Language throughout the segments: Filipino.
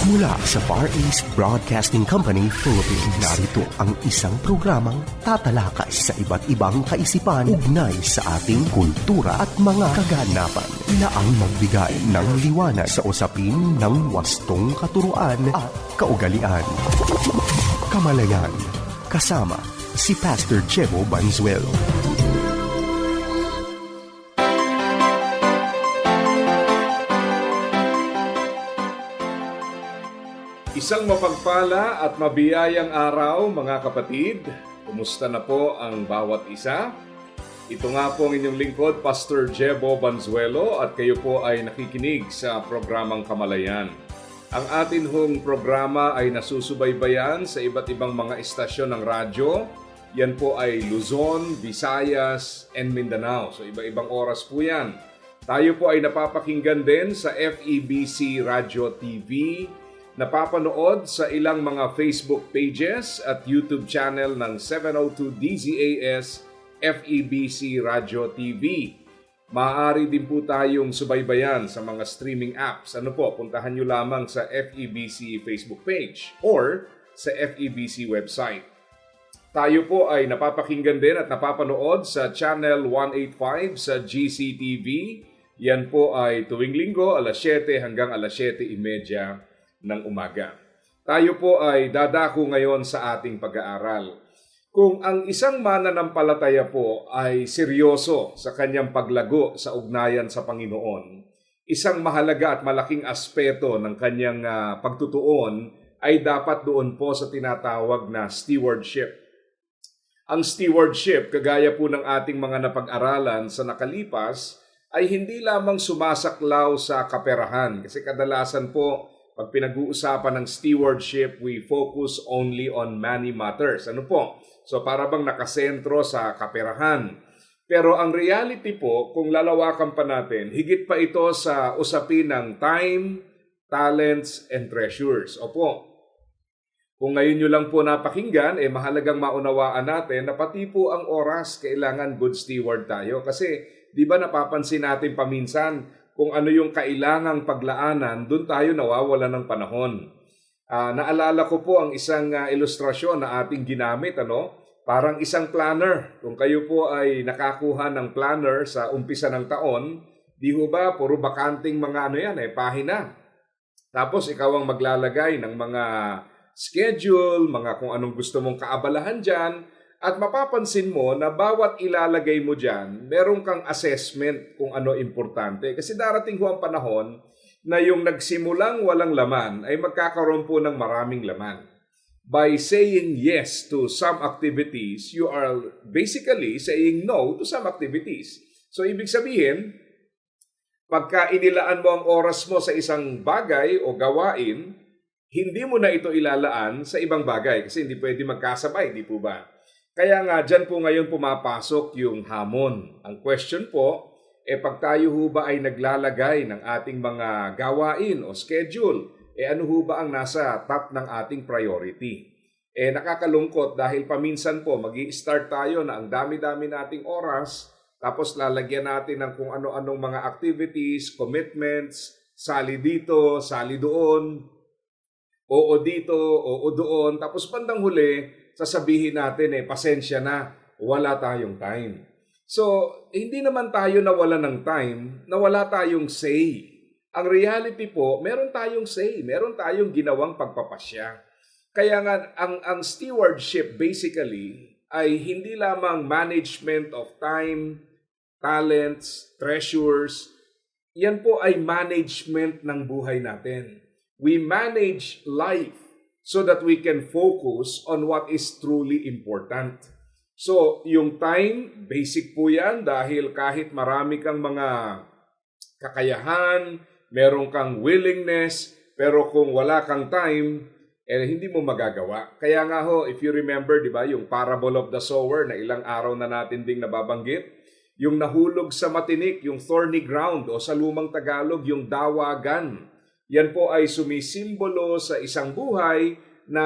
Mula sa Far East Broadcasting Company, Philippines, narito ang isang programang tatalakay sa iba't ibang kaisipan ugnay sa ating kultura at mga kaganapan na ang magbigay ng liwanag sa usapin ng wastong katuruan at kaugalian. Kamalayan, kasama si Pastor Jebo Banzuelo. Isang mapagpala at mabiyayang araw mga kapatid. Kumusta na po ang bawat isa? Ito nga po ang inyong lingkod, Pastor Jebo Banzuelo, at kayo po ay nakikinig sa programang Kamalayan. Ang atin hong programa ay nasusubaybayan sa iba't ibang mga istasyon ng radyo. Yan po ay Luzon, Visayas, and Mindanao. So iba-ibang oras po yan. Tayo po ay napapakinggan din sa FEBC Radio TV, napapanood sa ilang mga Facebook pages at YouTube channel ng 702 DZAS FEBC Radio TV. Maaari din po tayong subaybayan sa mga streaming apps. Puntahan nyo lamang sa FEBC Facebook page or sa FEBC website. Tayo po ay napapakinggan din at napapanood sa Channel 185 sa GCTV. Yan po ay tuwing linggo, alas 7 hanggang alas 7:30 ng umaga. Tayo po ay dadako ngayon sa ating pag-aaral. Kung ang isang mananampalataya po ay seryoso sa kanyang paglago sa ugnayan sa Panginoon, isang mahalaga at malaking aspeto ng kanyang pagtutuon ay dapat doon po sa tinatawag na stewardship. Ang stewardship, kagaya po ng ating mga napag-aralan sa nakalipas, ay hindi lamang sumasaklaw sa kaperahan. Kasi kadalasan po, pag pinag-uusapan ng stewardship, we focus only on money matters. So para bang nakasentro sa kaperahan. Pero ang reality po, kung lalawakan pa natin, higit pa ito sa usapin ng time, talents, and treasures. Kung ngayon nyo lang po napakinggan, mahalagang maunawaan natin na pati po ang oras, kailangan good steward tayo. Kasi di ba napapansin natin paminsan, kung ano yung kailangang paglaanan, doon tayo nawawala ng panahon. Naalala ko po ang isang ilustrasyon na ating ginamit, parang isang planner. Kung kayo po ay nakakuha ng planner sa umpisa ng taon, di ho ba, puro bakanting mga pahina. Tapos ikaw ang maglalagay ng mga schedule, mga kung anong gusto mong kaabalahan dyan, at mapapansin mo na bawat ilalagay mo dyan, meron kang assessment kung ano importante. Kasi darating ho ang panahon na yung nagsimulang walang laman ay magkakaroon po ng maraming laman. By saying yes to some activities, you are basically saying no to some activities. So ibig sabihin, pagka inilaan mo ang oras mo sa isang bagay o gawain, hindi mo na ito ilalaan sa ibang bagay kasi hindi pwede magkasabay, di po ba? Kaya nga, dyan po ngayon pumapasok yung hamon. Ang question po, pag tayo ho ba ay naglalagay ng ating mga gawain o schedule, ano ho ba ang nasa top ng ating priority? Nakakalungkot dahil paminsan po, mag-i-start tayo na ang dami-dami nating oras, tapos lalagyan natin ng kung ano-anong mga activities, commitments, sali dito, sali doon, oo dito, oo doon, tapos bandang huli, sasabihin natin pasensya na, wala tayong time. So, hindi naman tayo nawala ng time, nawala tayong say. Ang reality po, meron tayong say, meron tayong ginawang pagpapasya. Kaya nga, ang stewardship basically ay hindi lamang management of time, talents, treasures. Yan po ay management ng buhay natin. We manage life so that we can focus on what is truly important. So, yung time, basic po yan dahil kahit marami kang mga kakayahan, meron kang willingness, pero kung wala kang time, hindi mo magagawa. Kaya nga ho, if you remember, di ba, yung parable of the sower na ilang araw na natin ding nababanggit, yung nahulog sa matinik, yung thorny ground o sa lumang Tagalog, yung dawagan. Yan po ay sumisimbolo sa isang buhay na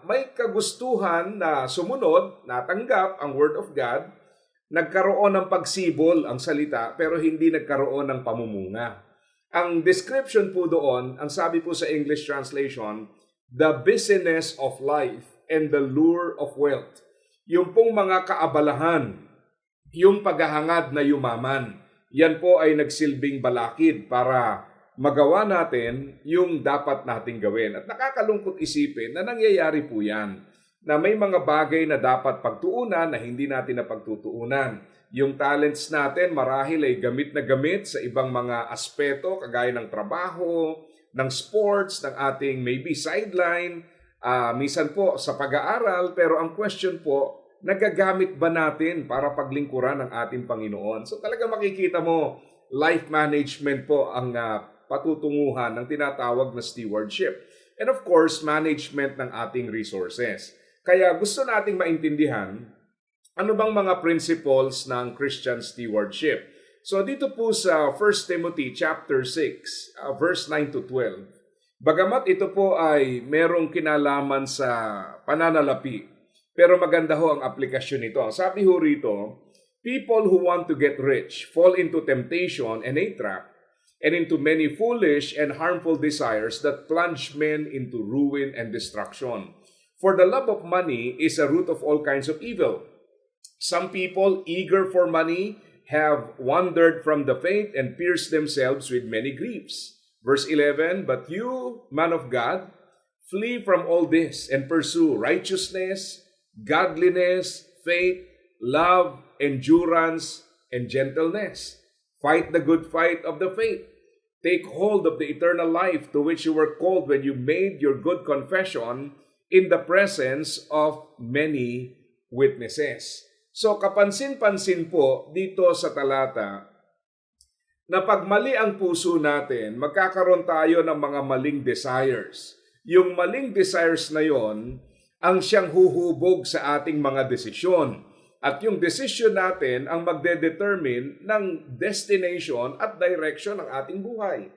may kagustuhan na sumunod, natanggap ang Word of God, nagkaroon ng pagsibol ang salita pero hindi nagkaroon ng pamumunga. Ang description po doon, ang sabi po sa English translation, the busyness of life and the lure of wealth. Yung pong mga kaabalahan, yung paghahangad na yumaman, yan po ay nagsilbing balakid para magawa natin yung dapat nating gawin. At nakakalungkot isipin na nangyayari po yan, na may mga bagay na dapat pagtuunan na hindi natin napagtutuunan. Yung talents natin marahil ay gamit na gamit sa ibang mga aspeto, kagaya ng trabaho, ng sports, ng ating maybe sideline, minsan po sa pag-aaral, pero ang question po, nagagamit ba natin para paglingkuran ng ating Panginoon? So talaga makikita mo, life management po ang patutunguhan ng tinatawag na stewardship. And of course, management ng ating resources. Kaya gusto nating maintindihan, ano bang mga principles ng Christian stewardship? So dito po sa 1 Timothy chapter 6, verse 9 to 12, bagamat ito po ay merong kinalaman sa pananalapi, pero maganda ho ang aplikasyon nito. Sabi ho rito, people who want to get rich fall into temptation and a trap, and into many foolish and harmful desires that plunge men into ruin and destruction. For the love of money is a root of all kinds of evil. Some people, eager for money, have wandered from the faith and pierced themselves with many griefs. Verse 11, but you, man of God, flee from all this and pursue righteousness, godliness, faith, love, endurance, and gentleness. Fight the good fight of the faith. Take hold of the eternal life to which you were called when you made your good confession in the presence of many witnesses. So kapansin-pansin po dito sa talata na pag mali ang puso natin, magkakaroon tayo ng mga maling desires. Yung maling desires na yon ang siyang huhubog sa ating mga desisyon. At yung desisyon natin ang magdedetermine ng destination at direction ng ating buhay.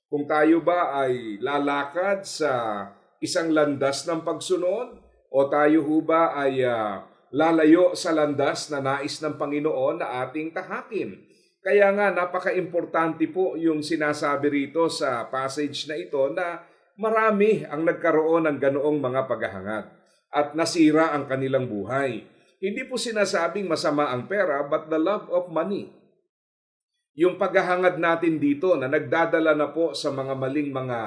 Kung tayo ba ay lalakad sa isang landas ng pagsunod o tayo ho ba ay lalayo sa landas na nais ng Panginoon na ating tahakin. Kaya nga napaka-importante po yung sinasabi rito sa passage na ito na marami ang nagkaroon ng ganoong mga paghahangad at nasira ang kanilang buhay. Hindi po sinasabing masama ang pera but the love of money. Yung paghahangad natin dito na nagdadala na po sa mga maling mga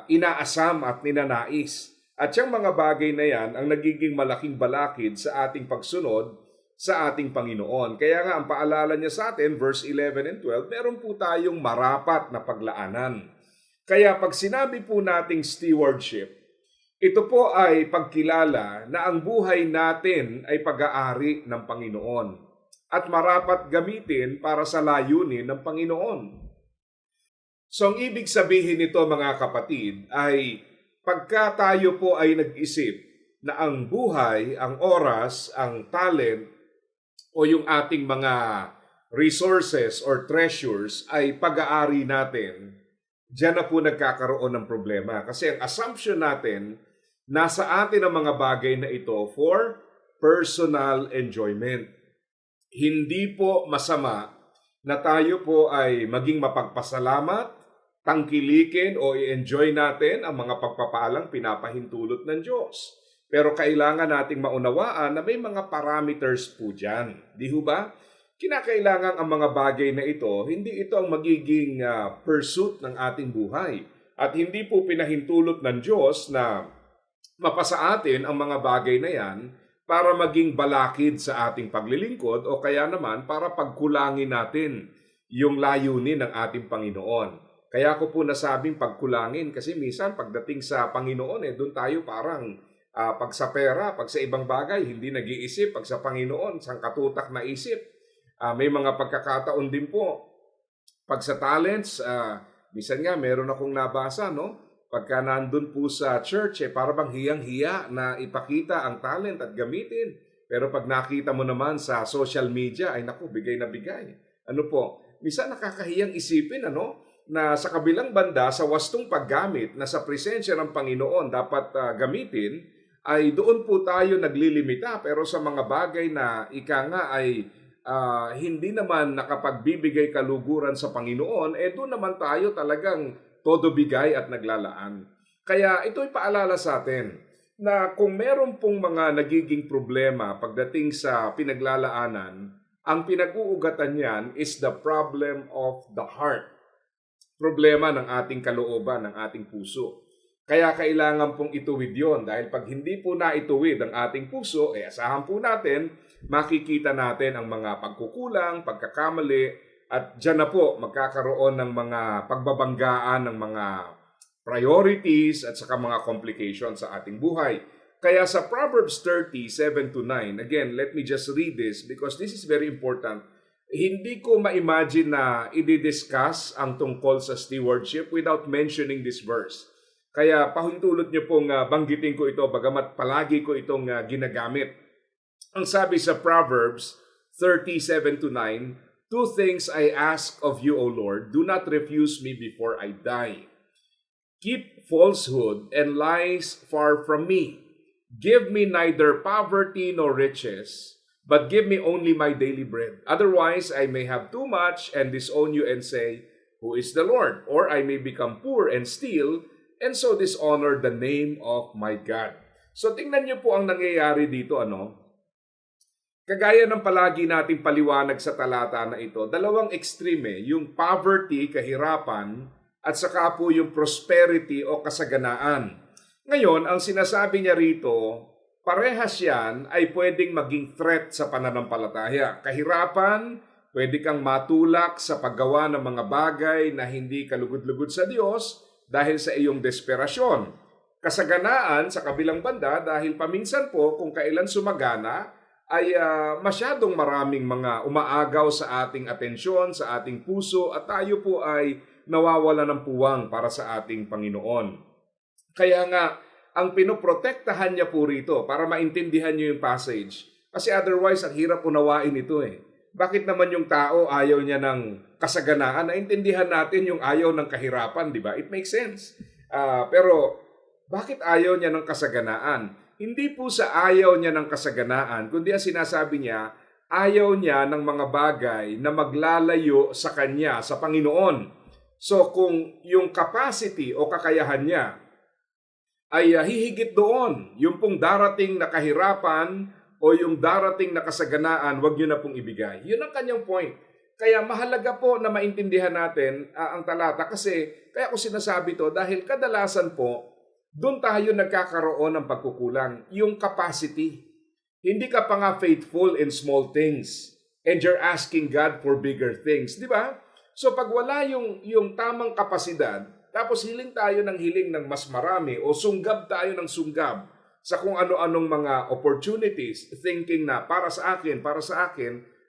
inaasam at ninanais. At yung mga bagay na yan ang nagiging malaking balakid sa ating pagsunod sa ating Panginoon. Kaya nga ang paalala niya sa atin, verse 11 and 12, meron po tayong marapat na paglaanan. Kaya pag sinabi po nating stewardship, ito po ay pagkilala na ang buhay natin ay pag-aari ng Panginoon at marapat gamitin para sa layunin ng Panginoon. So ang ibig sabihin nito mga kapatid ay pagka tayo po ay nag-isip na ang buhay, ang oras, ang talent o yung ating mga resources or treasures ay pag-aari natin, diyan na po nagkakaroon ng problema. Kasi ang assumption natin, nasa atin ang mga bagay na ito for personal enjoyment. Hindi po masama na tayo po ay maging mapagpasalamat, tangkilikin o i-enjoy natin ang mga pagpapaalang pinapahintulot ng Diyos. Pero kailangan nating maunawaan na may mga parameters po dyan. Di ho ba? Kinakailangan ang mga bagay na ito, hindi ito ang magiging pursuit ng ating buhay. At hindi po pinahintulot ng Diyos na mapasa atin ang mga bagay na yan para maging balakid sa ating paglilingkod o kaya naman para pagkulangin natin yung layunin ng ating Panginoon. Kaya ko po nasabing pagkulangin kasi minsan pagdating sa Panginoon, doon tayo parang pag sa pera, pag sa ibang bagay, hindi nag-iisip. Pag sa Panginoon, sangkatutak na isip. May mga pagkakataon din po. Pag sa talents, minsan nga meron akong nabasa, no? Pagka nandun po sa church, para bang hiyang-hiya na ipakita ang talent at gamitin. Pero pag nakita mo naman sa social media, ay naku, bigay na bigay. Ano po? Minsan nakakahiyang isipin, ano? Na sa kabilang banda, sa wastong paggamit na sa presensya ng Panginoon dapat gamitin, ay doon po tayo naglilimita. Pero sa mga bagay na ika nga ay hindi naman nakapagbibigay kaluguran sa Panginoon, doon naman tayo talagang todo bigay at naglalaan. Kaya ito'y paalala sa atin na kung meron pong mga nagiging problema pagdating sa pinaglalaanan, ang pinag-uugatan niyan is the problem of the heart. Problema ng ating kalooban, ng ating puso. Kaya kailangan pong ituwid yon dahil pag hindi po na ituwid ang ating puso, asahan po natin, makikita natin ang mga pagkukulang, pagkakamali, at dyan na po magkakaroon ng mga pagbabanggaan ng mga priorities at saka mga complications sa ating buhay. Kaya sa Proverbs 30:7-9, again, let me just read this because this is very important. Hindi ko ma-imagine na i-discuss ang tungkol sa stewardship without mentioning this verse. Kaya pahintulot niyo pong banggitin ko ito bagamat palagi ko itong ginagamit. Ang sabi sa Proverbs 30:7-9, "Two things I ask of you, O Lord, do not refuse me before I die. Keep falsehood and lies far from me. Give me neither poverty nor riches, but give me only my daily bread. Otherwise, I may have too much and disown you and say, 'Who is the Lord?' Or I may become poor and steal, and so dishonor the name of my God." So tingnan niyo po ang nangyayari dito, Kagaya ng palagi nating paliwanag sa talata na ito, dalawang extreme, yung poverty, kahirapan, at saka po yung prosperity o kasaganaan. Ngayon, ang sinasabi niya rito, parehas yan ay pwedeng maging threat sa pananampalataya. Kahirapan, pwede kang matulak sa paggawa ng mga bagay na hindi kalugod-lugod sa Diyos dahil sa iyong desperasyon. Kasaganaan sa kabilang banda dahil paminsan po kung kailan sumagana ay masyadong maraming mga umaagaw sa ating atensyon, sa ating puso at tayo po ay nawawala ng puwang para sa ating Panginoon. Kaya nga, ang pinoprotektahan niya po rito para maintindihan niyo yung passage. Kasi otherwise, ang hirap unawain ito Bakit naman yung tao ayaw niya ng kasaganaan? Naintindihan natin yung ayaw ng kahirapan, di ba? It makes sense. Pero, bakit ayaw niya ng kasaganaan? Hindi po sa ayaw niya ng kasaganaan, kundi ang sinasabi niya, ayaw niya ng mga bagay na maglalayo sa kanya, sa Panginoon. So, kung yung capacity o kakayahan niya, ay hihigit doon. Yung pong darating na kahirapan o yung darating na kasaganaan, wag nyo na pong ibigay. Yun ang kanyang point. Kaya mahalaga po na maintindihan natin ang talata kasi kaya ko sinasabi to dahil kadalasan po, doon tayo nagkakaroon ng pagkukulang. Yung capacity. Hindi ka pa nga faithful in small things and you're asking God for bigger things. Di ba? So pag wala yung tamang kapasidad, tapos hiling tayo ng hiling ng mas marami o sunggab tayo ng sunggab sa kung ano-anong mga opportunities, thinking na para sa akin,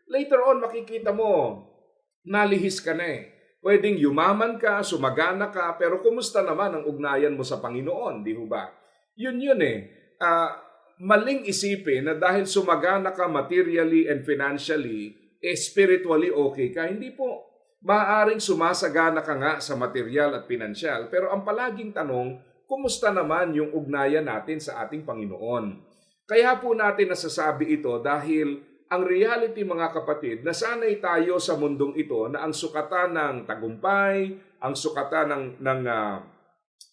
later on makikita mo, nalihis ka na Pwedeng yumaman ka, sumagana ka, pero kumusta naman ang ugnayan mo sa Panginoon, di ba? Yun maling isipin na dahil sumagana ka materially and financially, spiritually okay ka. Hindi po. Maaaring sumasagana ka nga sa material at pinansyal, pero ang palaging tanong, kumusta naman yung ugnayan natin sa ating Panginoon? Kaya po natin nasasabi ito dahil ang reality mga kapatid, nasanay tayo sa mundong ito na ang sukatan ng tagumpay, ang sukatan ng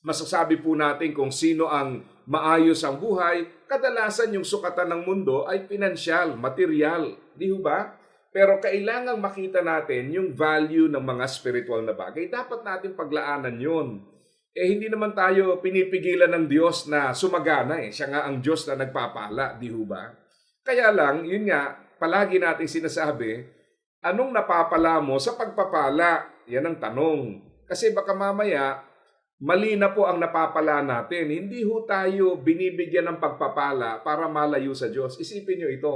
masasabi po natin kung sino ang maayos ang buhay, kadalasan yung sukatan ng mundo ay pinansyal, material, di ba? Pero kailangang makita natin yung value ng mga spiritual na bagay. Dapat natin paglaanan yun. Hindi naman tayo pinipigilan ng Diyos na sumagana Siya nga ang Diyos na nagpapala, di ba? Kaya lang, yun nga, palagi natin sinasabi, anong napapala mo sa pagpapala? Yan ang tanong. Kasi baka mamaya, mali na po ang napapala natin. Hindi ho tayo binibigyan ng pagpapala para malayo sa Diyos. Isipin nyo ito.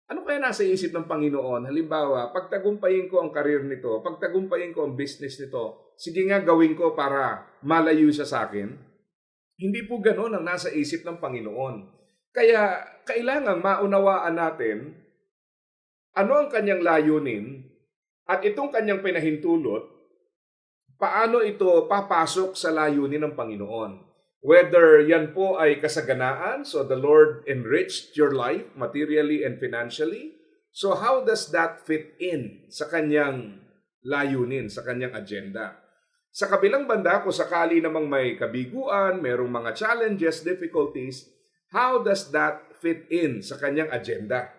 Ano kaya nasa isip ng Panginoon? Halimbawa, pagtagumpayin ko ang karir nito, pagtagumpayin ko ang business nito, sige nga gawin ko para malayo siya sa akin. Hindi po ganoon ang nasa isip ng Panginoon. Kaya kailangang maunawaan natin ano ang kanyang layunin at itong kanyang pinahintulot, paano ito papasok sa layunin ng Panginoon. Whether yan po ay kasaganaan, so the Lord enriched your life materially and financially, So how does that fit in sa kanyang layunin, sa kanyang agenda? Sa kabilang banda, kung sakali namang may kabiguan, merong mga challenges, difficulties, how does that fit in sa kanyang agenda?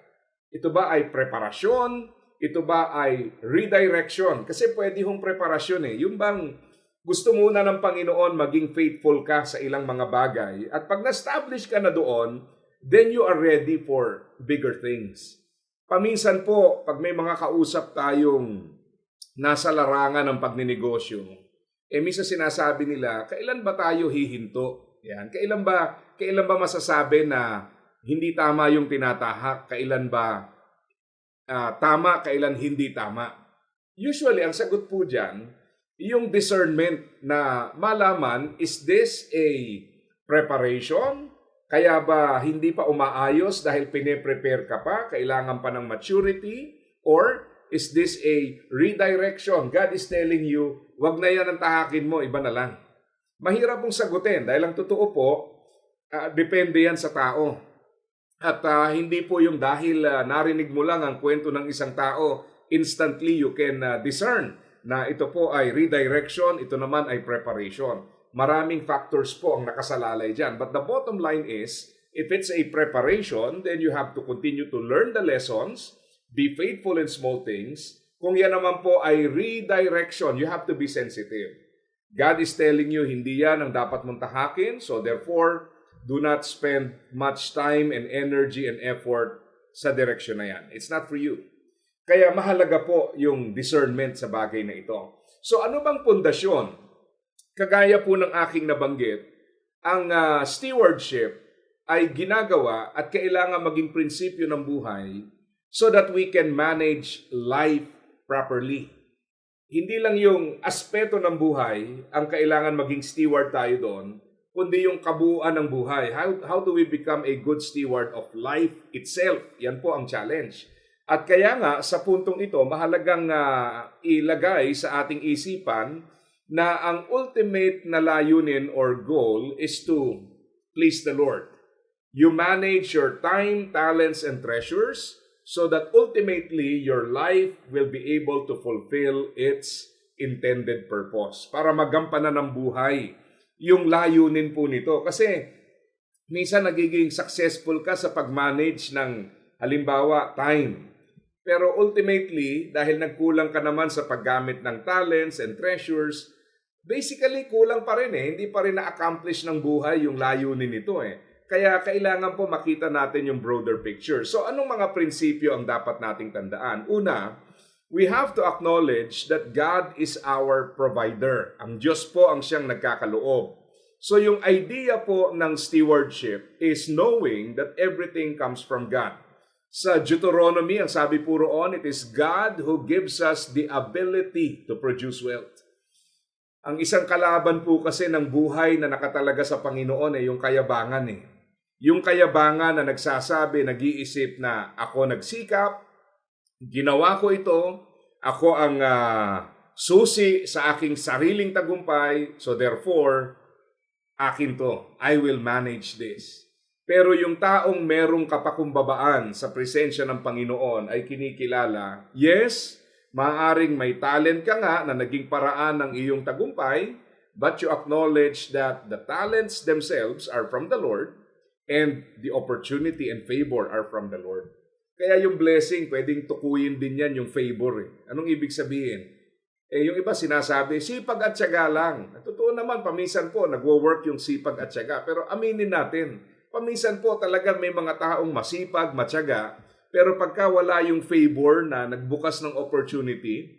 Ito ba ay preparasyon? Ito ba ay redirection? Kasi pwede hong preparasyon eh. Yung bang gusto muna ng Panginoon maging faithful ka sa ilang mga bagay at pag na-establish ka na doon, then you are ready for bigger things. Paminsan po, pag may mga kausap tayong nasa larangan ng pagninegosyo, minsan sinasabi nila, kailan ba tayo hihinto? Yan. Kailan ba masasabi na hindi tama yung tinatahak? Kailan ba tama, kailan hindi tama? Usually, ang sagot po dyan, yung discernment na malaman, is this a preparation? Kaya ba hindi pa umaayos dahil pine-prepare ka pa? Kailangan pa ng maturity? Or is this a redirection? God is telling you, wag na yan ang tahakin mo, iba na lang. Mahirap pong sagutin dahil ang totoo po, depende yan sa tao. At hindi po yung dahil narinig mo lang ang kwento ng isang tao, instantly you can discern na ito po ay redirection, ito naman ay preparation. Maraming factors po ang nakasalalay dyan. But the bottom line is, if it's a preparation, then you have to continue to learn the lessons, be faithful in small things. Kung yan naman po ay redirection, you have to be sensitive. God is telling you, hindi yan ang dapat mong tahakin, so therefore, do not spend much time and energy and effort sa direksyon na yan. It's not for you. Kaya mahalaga po yung discernment sa bagay na ito. So ano bang pundasyon? Kagaya po ng aking nabanggit, ang stewardship ay ginagawa at kailangan maging prinsipyo ng buhay so that we can manage life properly. Hindi lang yung aspeto ng buhay ang kailangan maging steward tayo doon, kundi yung kabuuan ng buhay. How do we become a good steward of life itself? Yan po ang challenge. At kaya nga, sa puntong ito, mahalagang ilagay sa ating isipan na ang ultimate na layunin or goal is to please the Lord. You manage your time, talents, and treasures so that ultimately your life will be able to fulfill its intended purpose. Para magampanan ng buhay yung layunin po nito. Kasi minsan nagiging successful ka sa pag-manage ng halimbawa time. Pero ultimately, dahil nagkulang ka naman sa paggamit ng talents and treasures, basically kulang pa rin Hindi pa rin na-accomplish ng buhay yung layunin nito Kaya kailangan po makita natin yung broader picture. So anong mga prinsipyo ang dapat nating tandaan? Una, we have to acknowledge that God is our provider. Ang Diyos po ang siyang nagkakaloob. So yung idea po ng stewardship is knowing that everything comes from God. Sa Deuteronomy, ang sabi po roon, it is God who gives us the ability to produce wealth. Ang isang kalaban po kasi ng buhay na nakatalaga sa Panginoon ay yung kayabangan Yung kayabangan na nagsasabi, nag-iisip na ako nagsikap, ginawa ko ito, ako ang susi sa aking sariling tagumpay, so therefore, akin to. I will manage this. Pero yung taong merong kapakumbabaan sa presensya ng Panginoon ay kinikilala, yes, maaaring may talent ka nga na naging paraan ng iyong tagumpay, but you acknowledge that the talents themselves are from the Lord and the opportunity and favor are from the Lord. Kaya yung blessing, pwedeng tukuyin din yan yung favor Anong ibig sabihin? Yung iba sinasabi, sipag at tiyaga lang. Totoo naman, paminsan po, nagwo-work yung sipag at tiyaga. Pero aminin natin, paminsan po talaga may mga taong masipag, matyaga, pero pagka wala yung favor na nagbukas ng opportunity,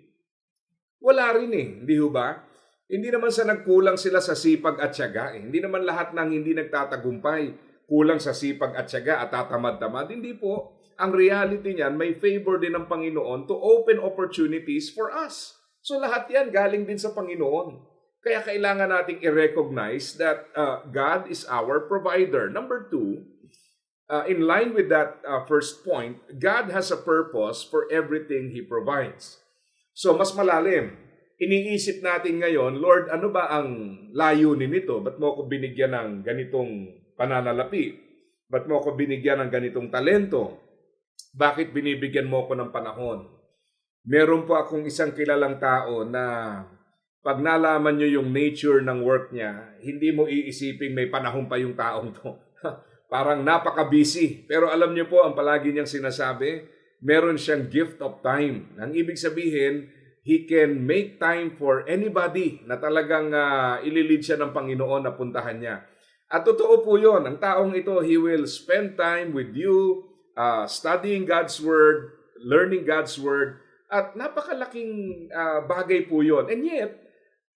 wala rin hindi ba? Hindi naman sa nagkulang sila sa sipag at tiyaga Hindi naman lahat ng hindi nagtatagumpay kulang sa sipag at tiyaga at tatamad-tamad. Hindi po. Ang reality niyan, may favor din ng Panginoon to open opportunities for us. So lahat yan galing din sa Panginoon. Kaya kailangan nating i-recognize that God is our provider. Number two, in line with that first point, God has a purpose for everything He provides. So mas malalim, iniisip natin ngayon, Lord, ano ba ang layunin nito? Ba't mo ako binigyan ng ganitong pananalapi? Ba't mo ako binigyan ng ganitong talento? Bakit binibigyan mo ko ng panahon? Meron po akong isang kilalang tao na pag nalaman nyo yung nature ng work niya, hindi mo iisipin may panahon pa yung taong to. Parang napaka-busy. Pero alam niyo po, ang palagi niyang sinasabi, meron siyang gift of time. Ang ibig sabihin, he can make time for anybody na talagang ililid siya ng Panginoon na puntahan niya. At totoo po yun. Ang taong ito, he will spend time with you, studying God's Word, learning God's Word, at napakalaking bagay po yun. And yet,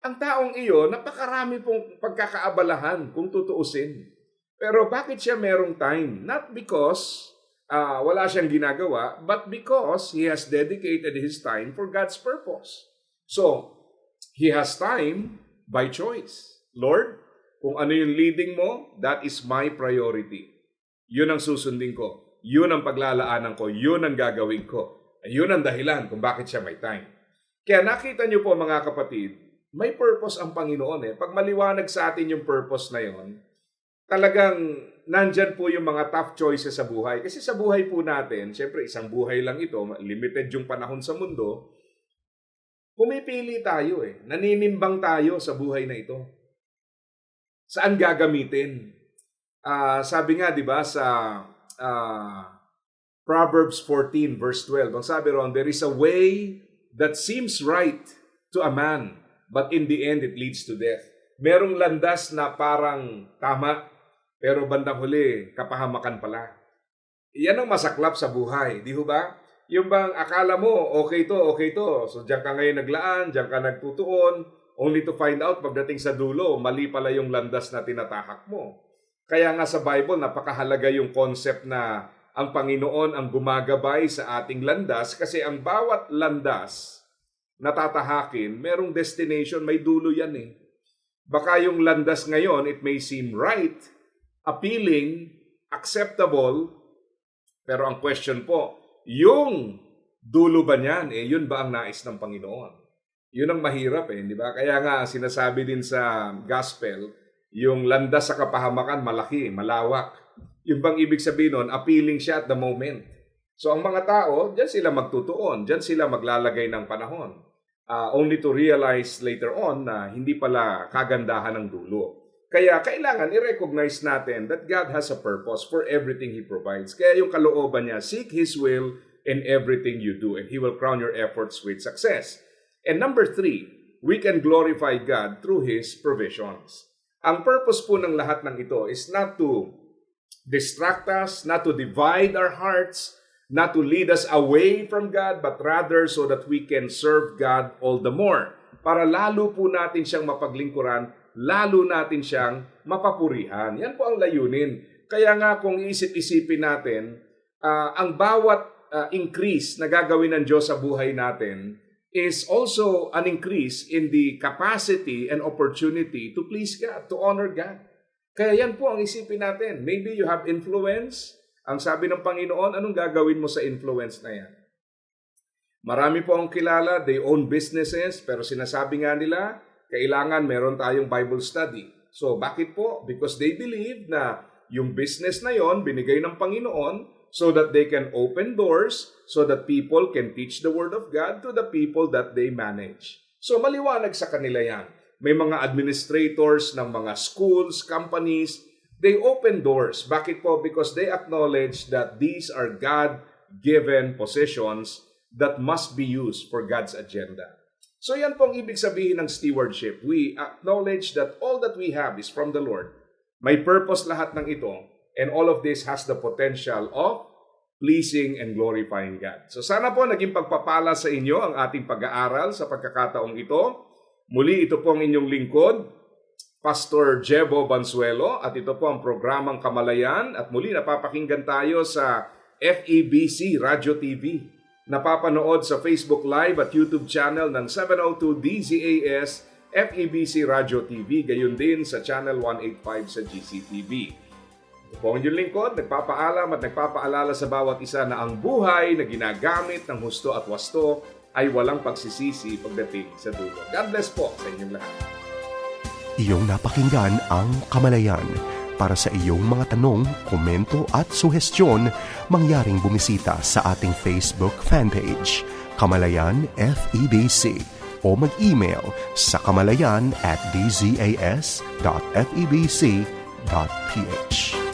ang taong iyon, napakarami pong pagkakaabalahan kung tutuusin. Pero bakit siya merong time? Not because wala siyang ginagawa, but because he has dedicated his time for God's purpose. So, he has time by choice. Lord, kung ano yung leading mo, that is my priority. Yun ang susundin ko. Yun ang paglalaanan ko. Yun ang gagawin ko. Yun ang dahilan kung bakit siya may time. Kaya nakita niyo po mga kapatid, may purpose ang Panginoon. Pag maliwanag sa atin yung purpose na yon, talagang nandyan po yung mga tough choices sa buhay. Kasi sa buhay po natin, syempre isang buhay lang ito, limited yung panahon sa mundo, pumipili tayo Naninimbang tayo sa buhay na ito. Saan gagamitin? Sabi nga, di ba, sa Proverbs 14 verse 12, ang sabi ron, there is a way that seems right to a man, but in the end, it leads to death. Merong landas na parang tama, pero bandang huli, kapahamakan pala. Yan ang masaklap sa buhay, di ba? Yung bang akala mo, okay to. So diyan ka ngayon naglaan, diyan ka nagtutuon, only to find out pagdating sa dulo, mali pala yung landas na tinatahak mo. Kaya nga sa Bible, napakahalaga yung concept na ang Panginoon ang gumagabay sa ating landas kasi ang bawat landas natatahakin, merong destination, may dulo yan Baka yung landas ngayon, it may seem right, appealing, acceptable, pero ang question po, yung dulo ba niyan? Yun ba ang nais ng Panginoon? Yun ang mahirap di ba? Kaya nga, sinasabi din sa gospel, yung landas sa kapahamakan, malaki, malawak. Yung bang ibig sabihin nun, appealing siya at the moment. So ang mga tao, dyan sila magtutuon, dyan sila maglalagay ng panahon. Only to realize later on na hindi pala kagandahan ng dulo. Kaya kailangan i-recognize natin that God has a purpose for everything He provides. Kaya yung kalooban niya, seek His will in everything you do and He will crown your efforts with success. And number 3, we can glorify God through His provisions. Ang purpose po ng lahat ng ito is not to distract us, not to divide our hearts, not to lead us away from God, but rather so that we can serve God all the more. Para lalo po natin siyang mapaglingkuran, lalo natin siyang mapapurihan. Yan po ang layunin. Kaya nga kung isip-isipin natin, ang bawat increase na gagawin ng Diyos sa buhay natin is also an increase in the capacity and opportunity to please God, to honor God. Kaya yan po ang isipin natin. Maybe you have influence. Ang sabi ng Panginoon, anong gagawin mo sa influence na yan? Marami po ang kilala, they own businesses, pero sinasabi nga nila, kailangan meron tayong Bible study. So bakit po? Because they believe na yung business na yon binigay ng Panginoon so that they can open doors, so that people can teach the Word of God to the people that they manage. So maliwanag sa kanila yan. May mga administrators ng mga schools, companies, they open doors. Bakit po? Because they acknowledge that these are God-given positions that must be used for God's agenda. So yan po ang ibig sabihin ng stewardship. We acknowledge that all that we have is from the Lord. May purpose lahat ng ito, and all of this has the potential of pleasing and glorifying God. So sana po naging pagpapala sa inyo ang ating pag-aaral sa pagkakataong ito. Muli ito po ang inyong lingkod, Pastor Jebo Banzuelo, at ito po ang programang Kamalayan, at muli napapakinggan tayo sa FEBC Radio TV. Napapanood sa Facebook Live at YouTube channel ng 702 DZAS FEBC Radio TV, gayon din sa channel 185 sa GCTV. Ito po ang inyong lingkod, nagpapaalam at nagpapaalala sa bawat isa na ang buhay na ginagamit ng husto at wasto ay walang pagsisisi pagdating sa dulo. God bless po sa inyong lahat. Iyong napakinggan ang Kamalayan, para sa iyong mga tanong, komento at suhestyon, mangyaring bumisita sa ating Facebook fanpage, Kamalayan FEBC, o mag-email sa kamalayan@dzas.febc.ph.